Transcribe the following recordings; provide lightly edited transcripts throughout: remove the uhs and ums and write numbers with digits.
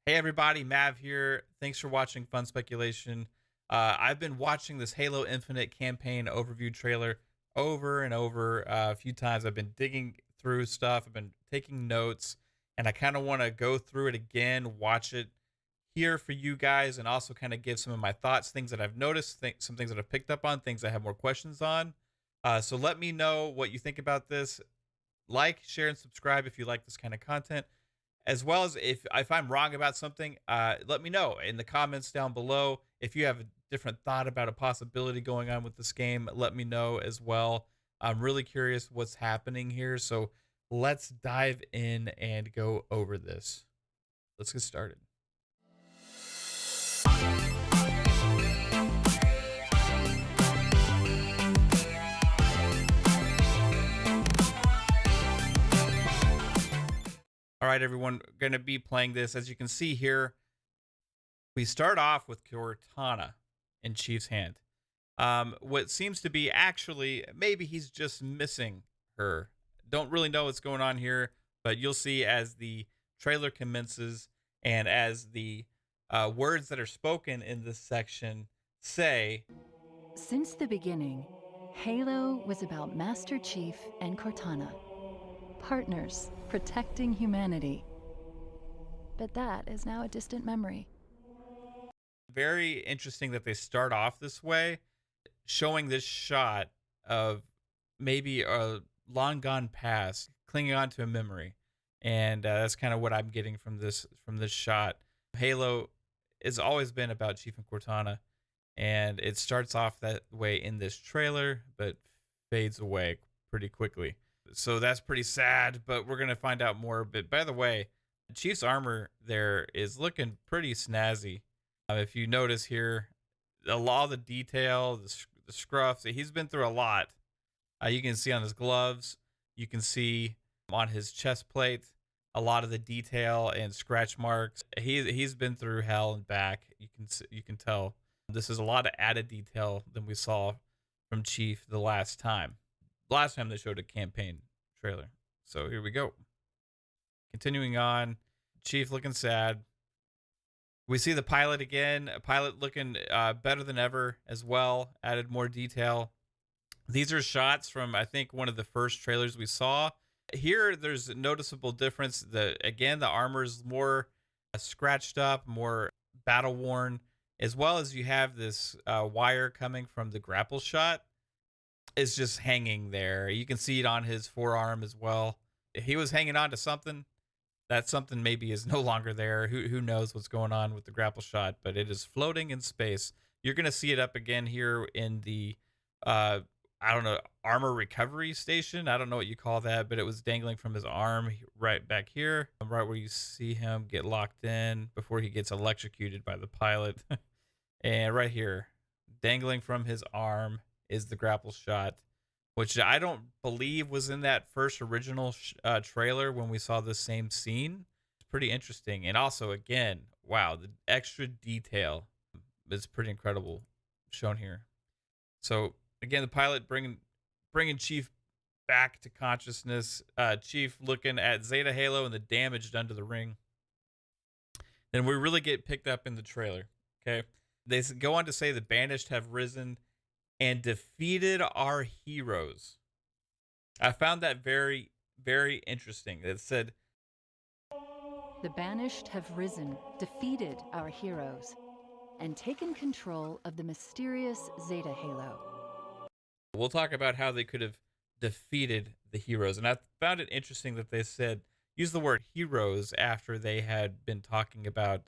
Hey everybody, Mav here. Thanks for watching Fun Speculation. I've been watching this Halo Infinite campaign overview trailer over and over a few times. I've been digging through stuff, I've been taking notes, and I kind of want to go through it again, watch it here for you guys, and also kind of give some of my thoughts, things that I've noticed, some things that I've picked up on, things I have more questions on. So let me know what you think about this. Like, share, and subscribe if you like this kind of content, as well as if I'm wrong about something, let me know in the comments down below. If you have a different thought about a possibility going on with this game, let me know as well. I'm really curious what's happening here, so let's dive in and go over this. Let's get started. All right, everyone, going to be playing this. As you can see here, we start off with Cortana in Chief's hand. What seems to be actually, maybe he's just missing her. Don't really know what's going on here, but you'll see as the trailer commences and as the words that are spoken in this section say. Since the beginning, Halo was about Master Chief and Cortana, partners protecting humanity. But that is now a distant memory. Very interesting that they start off this way, showing this shot of maybe a long gone past clinging on to a memory, and that's kind of what I'm getting from this shot. Halo has always been about Chief and Cortana, and it starts off that way in this trailer but fades away pretty quickly, so that's pretty sad, but we're gonna find out more. But by the way, Chief's armor there is looking pretty snazzy. If you notice here, a lot of the detail, the scruff, so he's been through a lot. You can see on his gloves, you can see on his chest plate, a lot of the detail and scratch marks. He's been through hell and back. You can tell this is a lot of added detail than we saw from Chief the last time. Last time they showed a campaign trailer. So here we go. Continuing on, Chief looking sad. We see the pilot again. A pilot looking better than ever as well. Added more detail. These are shots from, I think, one of the first trailers we saw. Here, there's a noticeable difference. Again, the armor is more scratched up, more battle worn, as well as you have this wire coming from the grapple shot. It's just hanging there. You can see it on his forearm as well. He was hanging on to something. That something maybe is no longer there. Who knows what's going on with the grapple shot, but it is floating in space. You're going to see it up again here in the I don't know, armor recovery station. I don't know what you call that, but it was dangling from his arm right back here, right where you see him get locked in before he gets electrocuted by the pilot. And right here, dangling from his arm is the grapple shot, which I don't believe was in that first original trailer when we saw the same scene. It's pretty interesting. And also, again, wow, the extra detail is pretty incredible shown here. So again, the pilot bringing Chief back to consciousness. Chief looking at Zeta Halo and the damage done to the ring. Then we really get picked up in the trailer. Okay, they go on to say the banished have risen and defeated our heroes. I found that very, very interesting. It said, The banished have risen, defeated our heroes, and taken control of the mysterious Zeta Halo. we'll talk about how they could have defeated the heroes. And I found it interesting that they said, use the word heroes after they had been talking about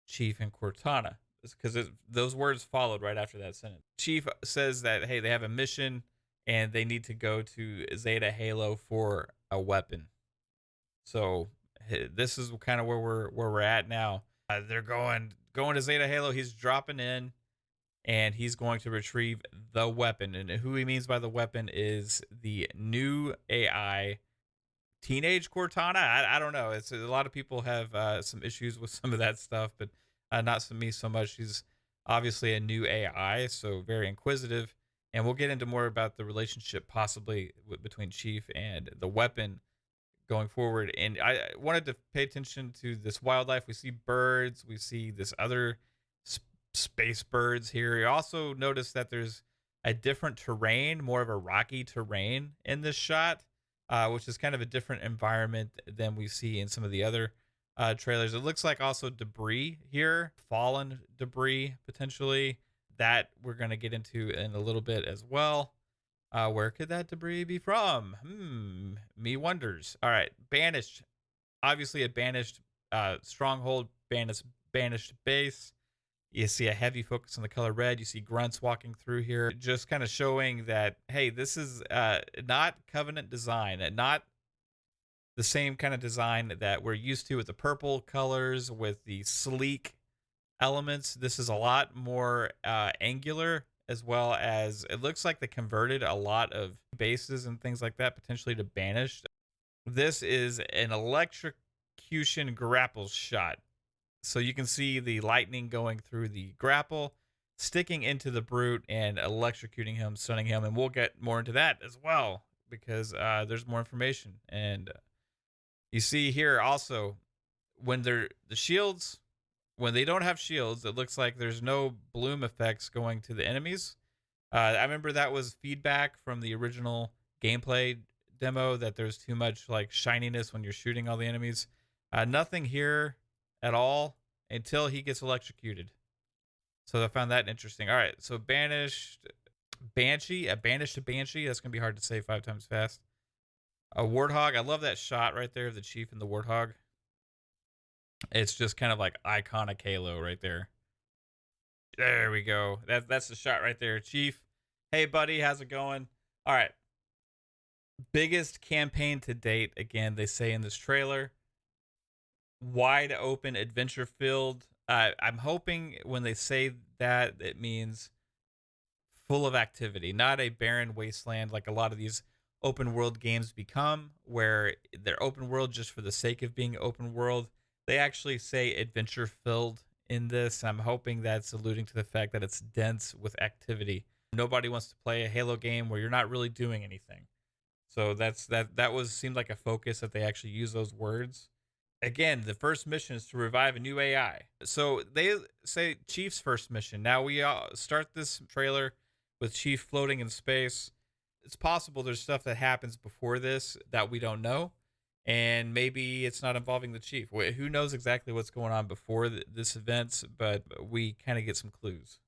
Chief and Cortana, because those words followed right after that sentence. Chief says that, hey, they have a mission and they need to go to Zeta Halo for a weapon. So this is kind of where we're at now. They're going to Zeta Halo. He's dropping in and he's going to retrieve the weapon. And who he means by the weapon is the new AI teenage Cortana. I don't know. It's a lot of people have some issues with some of that stuff, but not me so much. She's obviously a new AI, so very inquisitive. And we'll get into more about the relationship possibly between Chief and the weapon going forward. And I wanted to pay attention to this wildlife. We see birds, we see this other space birds here. You also notice that there's a different terrain, more of a rocky terrain in this shot, which is kind of a different environment than we see in some of the other trailers. It looks like also debris here, fallen debris potentially, that we're going to get into in a little bit as well. Where could that debris be from? Me wonders. All right, banished. Obviously, a banished stronghold, banished base. You see a heavy focus on the color red. You see grunts walking through here, just kind of showing that, hey, this is not Covenant design, and not the same kind of design that we're used to with the purple colors, with the sleek elements. This is a lot more angular, as well as it looks like they converted a lot of bases and things like that potentially to banished. This is an electrocution grapple shot. So you can see the lightning going through the grapple, sticking into the brute and electrocuting him, stunning him. And we'll get more into that as well, because there's more information. And you see here also, when they're the shields, when they don't have shields, it looks like there's no bloom effects going to the enemies. I remember that was feedback from the original gameplay demo, that there's too much like shininess when you're shooting all the enemies. Nothing here at all until he gets electrocuted. So I found that interesting. All right, so banished Banshee, a banished Banshee. That's gonna be hard to say 5 times fast. A Warthog. I love that shot right there of the Chief and the Warthog. It's just kind of like iconic Halo right there. There we go. That's the shot right there. Chief, hey buddy, how's it going? All right. Biggest campaign to date, again, they say in this trailer. Wide open, adventure filled. I'm hoping when they say that, it means full of activity, not a barren wasteland like a lot of these open world games become, where they're open world just for the sake of being open world. They actually say adventure filled in this. I'm hoping that's alluding to the fact that it's dense with activity. Nobody wants to play a Halo game where you're not really doing anything. So seemed like a focus that they actually use those words. Again, the first mission is to revive a new AI. So they say Chief's first mission. Now we start this trailer with Chief floating in space. It's possible there's stuff that happens before this that we don't know, and maybe it's not involving the Chief. Who knows exactly what's going on before this event, but we kind of get some clues.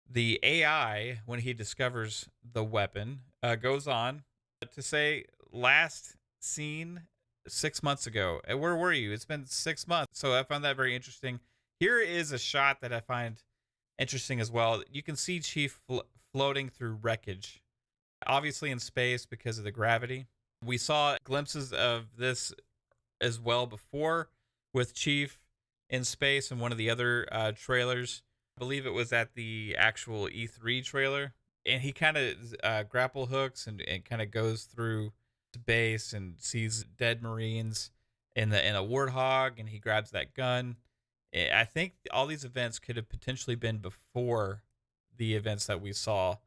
The AI, when he discovers the weapon, goes on to say, last seen 6 months ago. And where were you? It's been 6 months. So I found that very interesting. Here is a shot that I find interesting as well. You can see Chief floating through wreckage, obviously in space because of the gravity. We saw glimpses of this as well before with Chief in space in one of the other trailers. I believe it was at the actual E3 trailer. And he kind of grapple hooks and kind of goes through base and sees dead Marines in a Warthog, and he grabs that gun. I think all these events could have potentially been before the events that we saw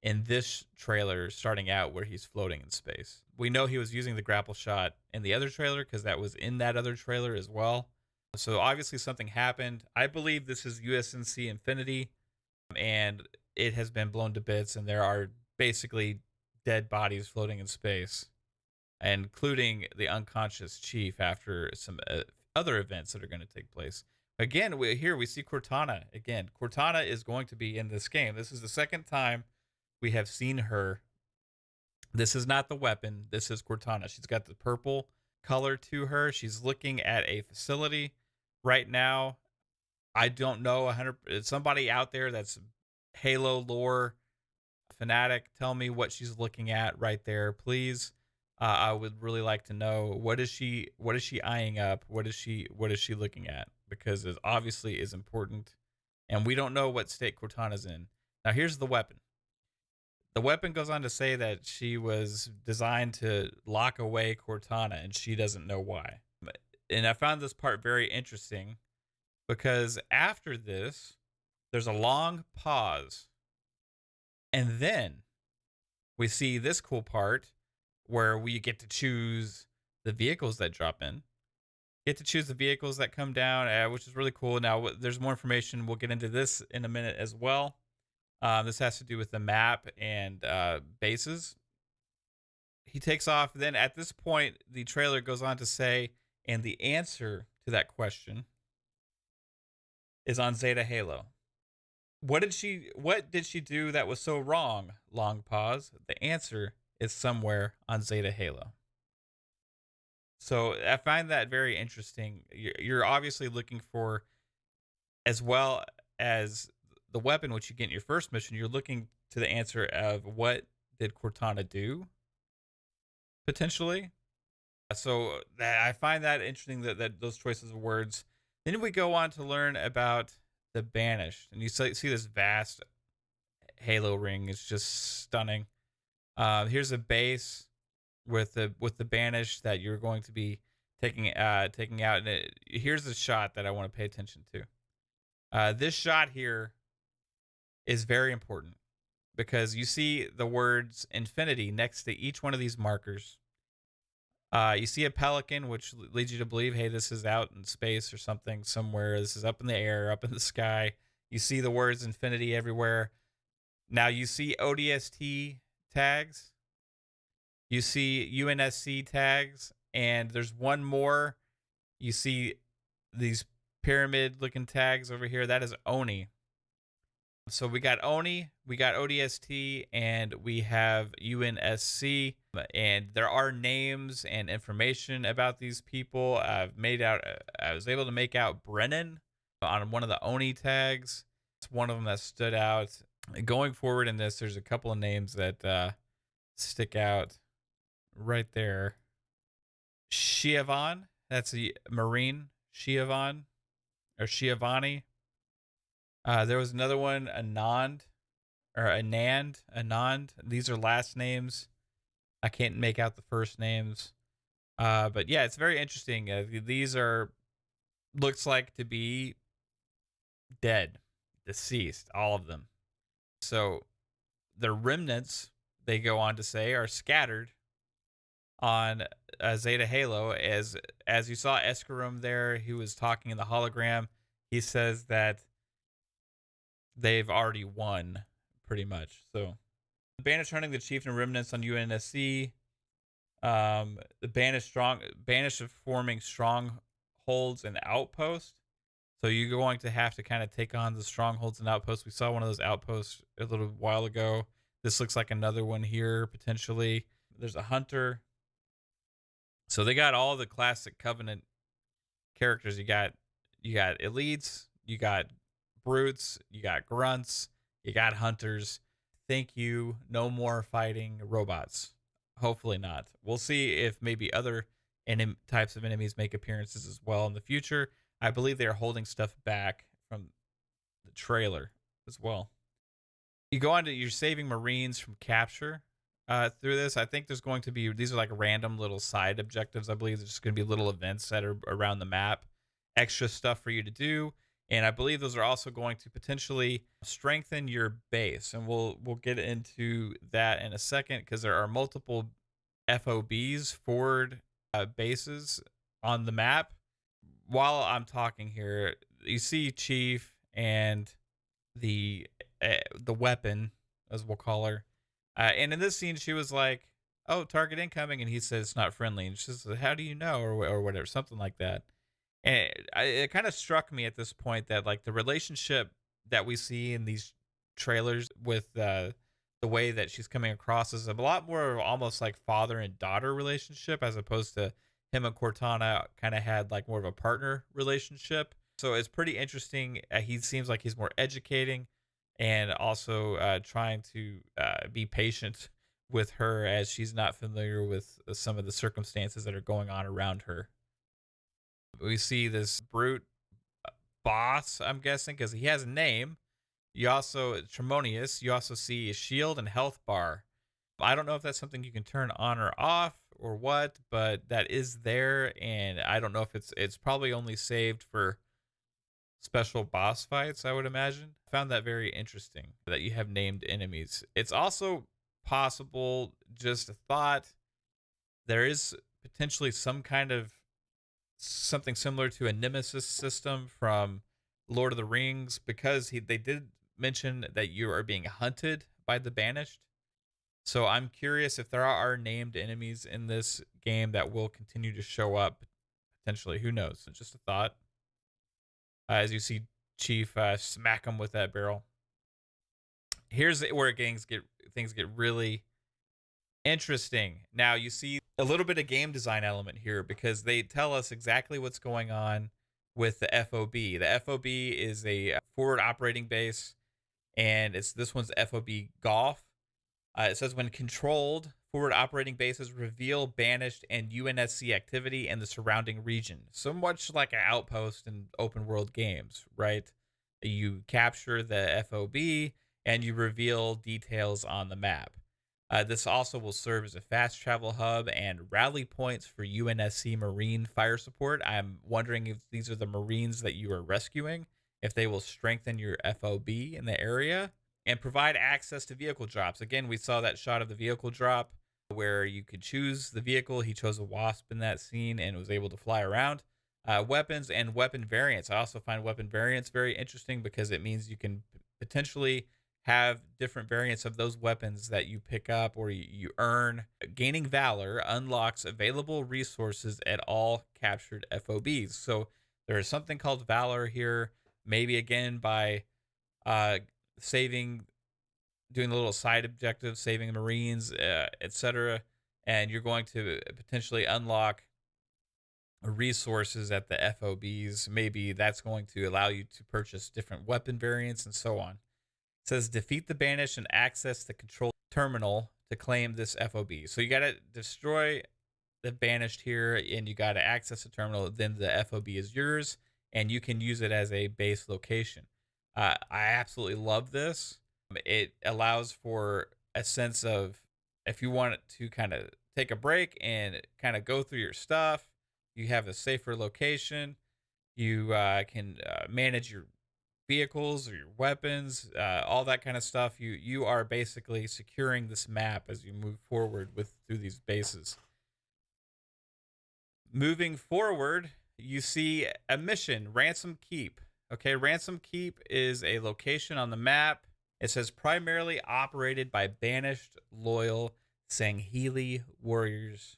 in this trailer starting out, where he's floating in space. We know he was using the grapple shot in the other trailer because that was in that other trailer as well. So obviously something happened. I believe this is USNC Infinity, and it has been blown to bits, and there are basically dead bodies floating in space, including the unconscious Chief after some other events that are going to take place. Again, here we see Cortana. Again, Cortana is going to be in this game. This is the second time we have seen her. This is not the weapon. This is Cortana. She's got the purple color to her. She's looking at a facility right now. I don't know 100. Somebody out there that's Halo lore fanatic, tell me what she's looking at right there, please. I would really like to know, what is she eyeing up? What is she looking at? Because it obviously is important, and we don't know what state Cortana's in. Now here's the weapon. The weapon goes on to say that she was designed to lock away Cortana, and she doesn't know why. And I found this part very interesting, because after this, there's a long pause. And then we see this cool part where we get to choose the vehicles that drop in. Get to choose the vehicles that come down, which is really cool. Now, there's more information. We'll get into this in a minute as well. This has to do with the map and bases. He takes off. Then at this point, the trailer goes on to say, and the answer to that question is on Zeta Halo. What did she do that was so wrong? Long pause. The answer is somewhere on Zeta Halo. So I find that very interesting. You're obviously looking for, as well as the weapon, which you get in your first mission, you're looking to the answer of what did Cortana do, potentially. So I find that interesting, that those choices of words. Then we go on to learn about the Banished, and you see this vast Halo ring. It's just stunning. Here's a base with the Banished that you're going to be taking out, and here's the shot that I want to pay attention to. This shot here is very important because you see the words infinity next to each one of these markers. You see a pelican, which leads you to believe, hey, this is out in space or something somewhere. This is up in the air, up in the sky. You see the words infinity everywhere. Now you see ODST tags. You see UNSC tags. And there's one more. You see these pyramid-looking tags over here. That is Oni. So we got Oni, we got ODST, and we have UNSC. And there are names and information about these people. I was able to make out Brennan on one of the Oni tags. It's one of them that stood out. Going forward in this, there's a couple of names that stick out right there. Shiavon, that's a Marine. Shiavon, or Shiavani. There was another one, Anand. These are last names. I can't make out the first names. But yeah, it's very interesting. These looks like to be dead, deceased, all of them. So the remnants, they go on to say, are scattered on Zeta Halo. As you saw Escarum there, he was talking in the hologram. He says that they've already won, pretty much. So Banished hunting the chieftain remnants on UNSC. The Banished of forming strongholds and outposts. So you're going to have to kind of take on the strongholds and outposts. We saw one of those outposts a little while ago. This looks like another one here, potentially. There's a hunter. So they got all the classic Covenant characters. You got elites, you got brutes, you got grunts, you got hunters. Thank you. No more fighting robots. Hopefully not. We'll see if maybe other types of enemies make appearances as well in the future. I believe they are holding stuff back from the trailer as well. You go on to, you're saving Marines from capture through this. I think there's going to be, these are like random little side objectives. I believe there's just going to be little events that are around the map, extra stuff for you to do. And I believe those are also going to potentially strengthen your base. And we'll get into that in a second, because there are multiple FOBs, forward bases on the map. While I'm talking here, you see Chief and the weapon, as we'll call her. And in this scene, she was like, "Oh, target incoming," and he says it's not friendly. And she says, "How do you know?" or whatever, something like that. And it kind of struck me at this point that, like, the relationship that we see in these trailers with the way that she's coming across is a lot more of almost like father and daughter relationship, as opposed to him and Cortana kind of had like more of a partner relationship. So it's pretty interesting. He seems like he's more educating, and also trying to be patient with her, as she's not familiar with some of the circumstances that are going on around her. We see this brute boss, I'm guessing, because he has a name. You also, Tremonius, you also see a shield and health bar. I don't know if that's something you can turn on or off or what, but that is there, and I don't know if it's probably only saved for special boss fights, I would imagine. I found that very interesting that you have named enemies. It's also possible, just a thought, there is potentially some kind of something similar to a nemesis system from Lord of the Rings, because they did mention that you are being hunted by the banished. So I'm curious if there are named enemies in this game that will continue to show up potentially. Who knows? It's just a thought. As you see Chief smack him with that barrel. Here's where things get really interesting. Now you see a little bit of game design element here, because they tell us exactly what's going on with the FOB. The FOB is a forward operating base, and this one's FOB Golf. It says when controlled, forward operating bases reveal banished and UNSC activity in the surrounding region. So much like an outpost in open world games, right? You capture the FOB and you reveal details on the map. This also will serve as a fast travel hub and rally points for UNSC Marine fire support. I'm wondering if these are the Marines that you are rescuing, if they will strengthen your FOB in the area, and provide access to vehicle drops. Again, we saw that shot of the vehicle drop where you could choose the vehicle. He chose a Wasp in that scene and was able to fly around. Weapons and weapon variants. I also find weapon variants very interesting, because it means you can potentially have different variants of those weapons that you pick up or you earn. Gaining Valor unlocks available resources at all captured FOBs. So there is something called Valor here. Maybe again by saving, doing a little side objective, saving Marines, etc. And you're going to potentially unlock resources at the FOBs. Maybe that's going to allow you to purchase different weapon variants and so on. It says defeat the banished and access the control terminal to claim this FOB. So you got to destroy the banished here, and you got to access the terminal. Then the FOB is yours, and you can use it as a base location. I absolutely love this. It allows for a sense of, if you want to kind of take a break and kind of go through your stuff, you have a safer location. You can manage your vehicles or your weapons, all that kind of stuff. You are basically securing this map as you move forward through these bases. Moving forward, you see a mission, Ransom Keep. Okay, Ransom Keep is a location on the map. It says primarily operated by banished loyal Sangheili warriors.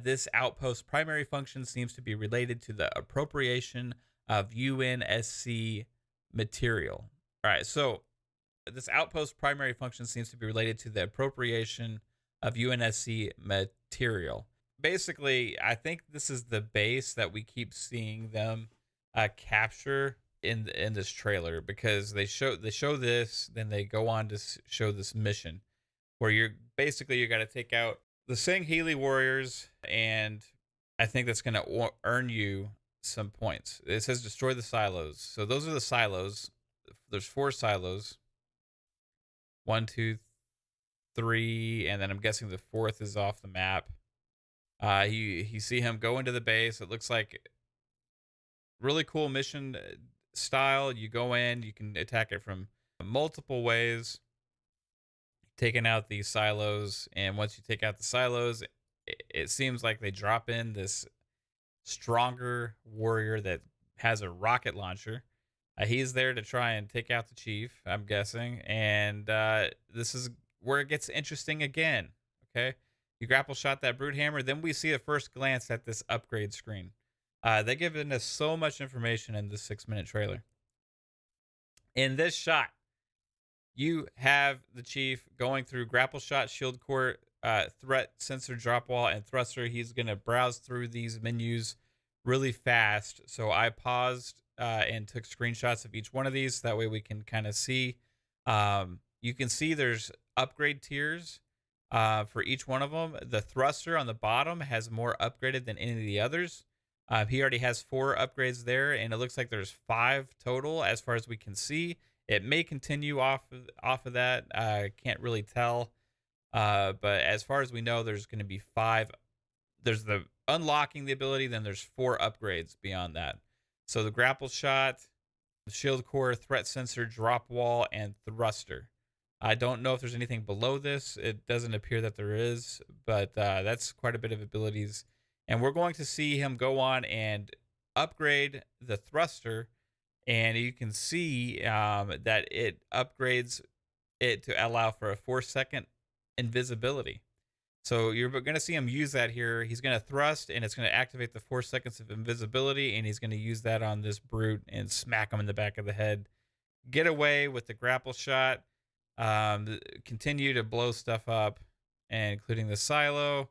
This outpost's primary function seems to be related to the appropriation of UNSC material. All right, so this outpost's primary function seems to be related to the appropriation of UNSC material. Basically, I think this is the base that we keep seeing them capture in this trailer, because they show this, then they go on to show this mission where you got to take out the Sangheili warriors, and I think that's going to earn you some points. It says destroy the silos. So those are the silos. There's 4 silos. 1, 2, 3, and then I'm guessing the 4th is off the map. You see him go into the base. It looks like really cool mission style. You go in, you can attack it from multiple ways, taking out these silos. And once you take out the silos, it seems like they drop in this stronger warrior that has a rocket launcher. He's there to try and take out the chief, I'm guessing. And this is where it gets interesting again. Okay, you grapple shot that brute hammer. Then we see a first glance at this upgrade screen. They've given us so much information in this 6-minute trailer. In this shot, you have the chief going through grapple shot, shield court, threat sensor, drop wall, and thruster. He's going to browse through these menus really fast. So I paused and took screenshots of each one of these. That way we can kind of see. You can see there's upgrade tiers for each one of them. The thruster on the bottom has more upgraded than any of the others. He already has 4 upgrades there, and it looks like there's 5 total as far as we can see. It may continue off of that. I can't really tell. But as far as we know, there's going to be 5. There's the unlocking the ability, then there's 4 upgrades beyond that. So the grapple shot, the shield core, threat sensor, drop wall, and thruster. I don't know if there's anything below this. It doesn't appear that there is, but that's quite a bit of abilities. And we're going to see him go on and upgrade the thruster. And you can see that it upgrades it to allow for a 4-second invisibility. So you're going to see him use that here. He's going to thrust, and it's going to activate the 4 seconds of invisibility, and he's going to use that on this brute and smack him in the back of the head. Get away with the grapple shot. Continue to blow stuff up, and including the silo.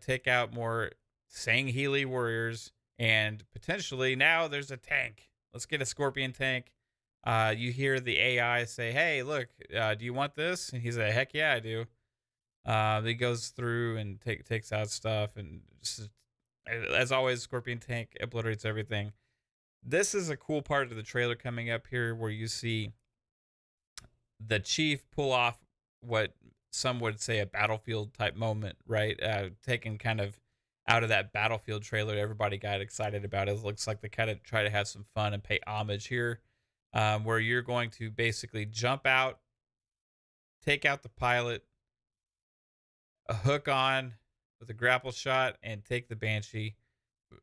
Take out more Sangheili warriors, and potentially now there's a tank. Let's get a scorpion tank. You hear the AI say, "Hey, look, do you want this?" And he's like, "Heck yeah, I do." He goes through and takes out stuff, and just, as always, Scorpion Tank obliterates everything. This is a cool part of the trailer coming up here, where you see the chief pull off what some would say a battlefield type moment, right? Taken kind of out of that Battlefield trailer everybody got excited about. It looks like they kind of try to have some fun and pay homage here, where you're going to basically jump out, take out the pilot, a hook on with a grapple shot, and take the Banshee.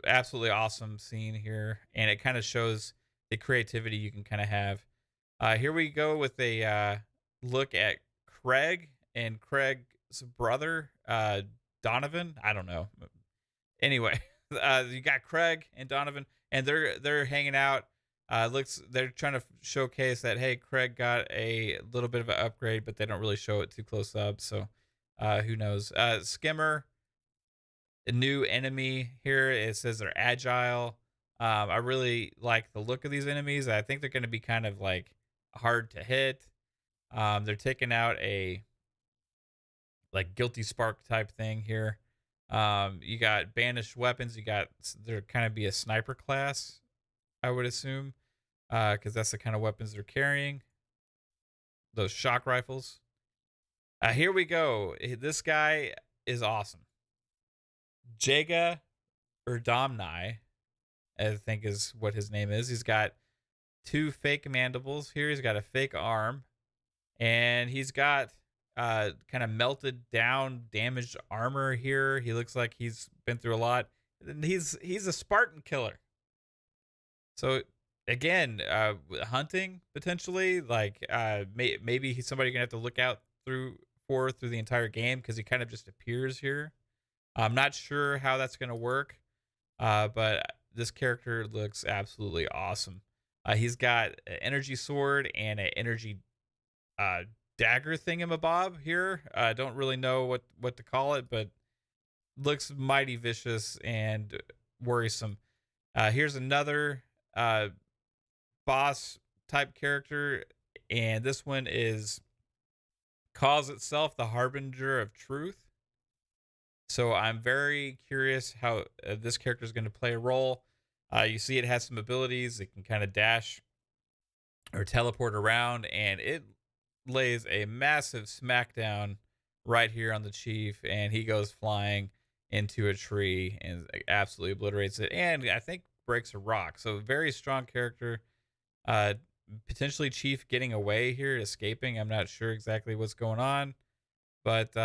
Absolutely awesome scene here, and it kind of shows the creativity you can kind of have. Here we go with a look at Craig and Craig's brother, Donovan. I don't know. Anyway, you got Craig and Donovan, and they're hanging out. They're trying to showcase that, hey, Craig got a little bit of an upgrade, but they don't really show it too close up. So who knows? Skimmer, a new enemy here. It says they're agile. I really like the look of these enemies. I think they're going to be kind of like hard to hit. They're taking out a like guilty spark type thing here. You got banished weapons. They're kind of be a sniper class, I would assume, because that's the kind of weapons they're carrying. Those shock rifles. Here we go. This guy is awesome. Jaga Erdamni, I think is what his name is. He's got 2 fake mandibles here. He's got a fake arm, and he's got kind of melted down, damaged armor here. He looks like he's been through a lot. And he's a Spartan killer. So again, hunting potentially, like maybe he's somebody you're gonna have to look out through the entire game, because he kind of just appears here. I'm not sure how that's gonna work, but this character looks absolutely awesome. He's got an energy sword and an energy dagger thingamabob here. I don't really know what to call it, but looks mighty vicious and worrisome. Here's another boss type character, and this one calls itself the Harbinger of Truth. So I'm very curious how this character is going to play a role. You see it has some abilities. It can kind of dash or teleport around, and it lays a massive smackdown right here on the chief, and he goes flying into a tree and absolutely obliterates it, and I think breaks a rock. So very strong character. Potentially chief getting away here, escaping. I'm not sure exactly what's going on, but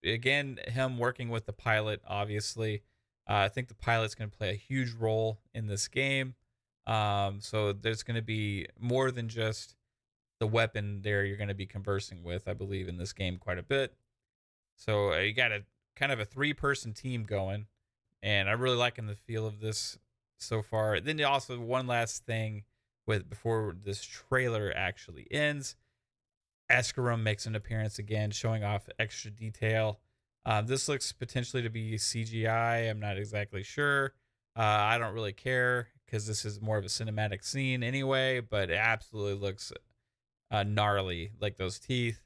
again, him working with the pilot, obviously. I think the pilot's going to play a huge role in this game. So there's going to be more than just the weapon there you're going to be conversing with, I believe, in this game quite a bit. So you got a kind of a 3-person team going, and I'm really liking the feel of this so far. Then also one last thing before this trailer actually ends, Escarum makes an appearance again, showing off extra detail. This looks potentially to be CGI. I'm not exactly sure. I don't really care, because this is more of a cinematic scene anyway, but it absolutely looks gnarly. Like those teeth,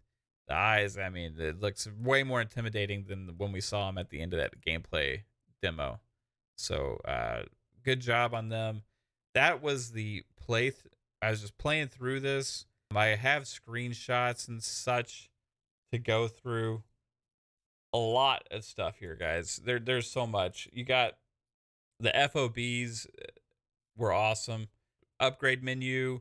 the eyes. I mean, it looks way more intimidating than when we saw him at the end of that gameplay demo. So good job on them. That was the play. I was just playing through this. I have screenshots and such to go through. A lot of stuff here, guys. There's so much. You got the FOBs were awesome. Upgrade menu,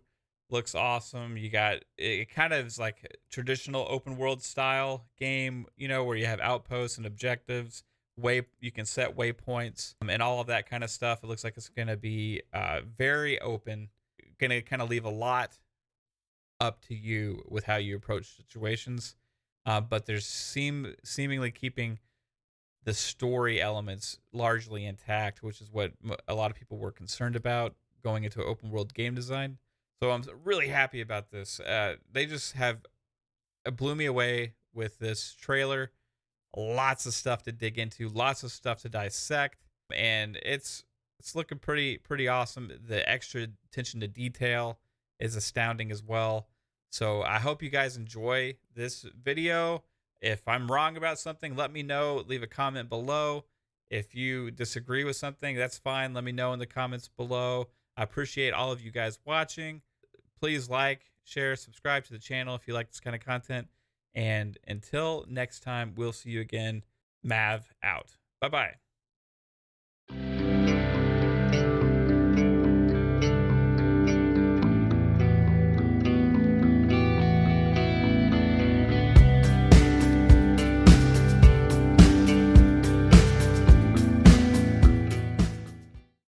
looks awesome. You got it kind of is like a traditional open world style game, you know, where you have outposts and objectives, way you can set waypoints and all of that kind of stuff. It looks like it's going to be very open, going to kind of leave a lot up to you with how you approach situations. But there's seemingly keeping the story elements largely intact, which is what a lot of people were concerned about going into open world game design. So I'm really happy about this. They just have blew me away with this trailer. Lots of stuff to dig into, lots of stuff to dissect, and it's looking pretty awesome. The extra attention to detail is astounding as well. So I hope you guys enjoy this video. If I'm wrong about something, let me know. Leave a comment below. If you disagree with something, that's fine. Let me know in the comments below. I appreciate all of you guys watching. Please like, share, subscribe to the channel if you like this kind of content. And until next time, we'll see you again. Mav out. Bye-bye.